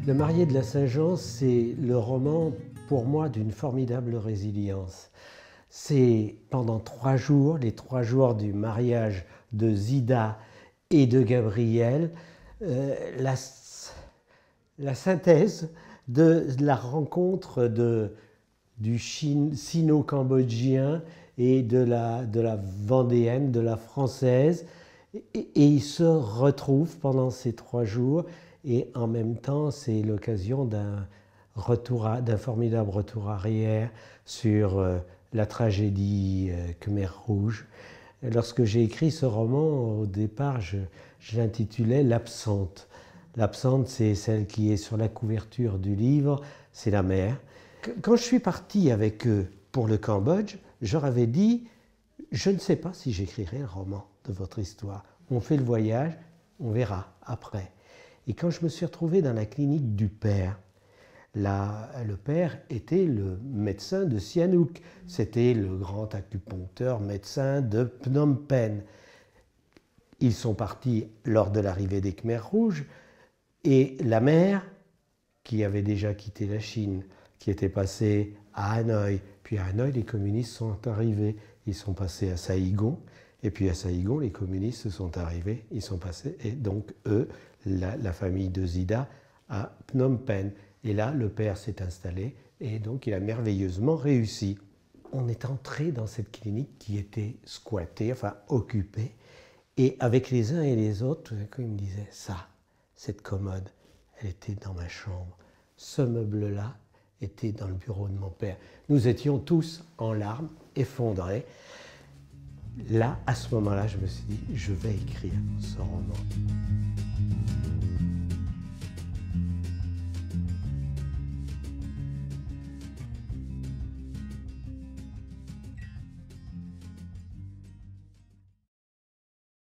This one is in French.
Le Marié de la Saint-Jean, c'est le roman, pour moi, d'une formidable résilience. C'est pendant 3 jours, les 3 jours du mariage de Zida et de Gabriel, la synthèse de la rencontre du sino-cambodgien et de la vendéenne, de la française. Et ils se retrouvent pendant ces 3 jours. Et en même temps, c'est l'occasion d'un formidable retour arrière sur la tragédie Khmer Rouge. Lorsque j'ai écrit ce roman, au départ, je l'intitulais L'Absente. L'Absente, c'est celle qui est sur la couverture du livre, c'est la mère. Quand je suis parti avec eux pour le Cambodge, je leur avais dit « Je ne sais pas si j'écrirai un roman de votre histoire. On fait le voyage, on verra après. » Et quand je me suis retrouvé dans la clinique du père, le père était le médecin de Sihanouk. C'était le grand acupuncteur médecin de Phnom Penh. Ils sont partis lors de l'arrivée des Khmers rouges et la mère, qui avait déjà quitté la Chine, qui était passée à Hanoï, puis à Hanoï, les communistes sont arrivés. Ils sont passés à Saïgon, et puis à Saïgon, les communistes sont arrivés, ils sont passés, et donc eux, la famille de Zida, à Phnom Penh. Et là, le père s'est installé, et donc il a merveilleusement réussi. On est entré dans cette clinique qui était squattée, enfin occupée, et avec les uns et les autres, tout d'un coup, ils me disaient, ça, cette commode, elle était dans ma chambre. Ce meuble-là était dans le bureau de mon père. Nous étions tous en larmes, effondrés. Là, à ce moment-là, je me suis dit, je vais écrire ce roman.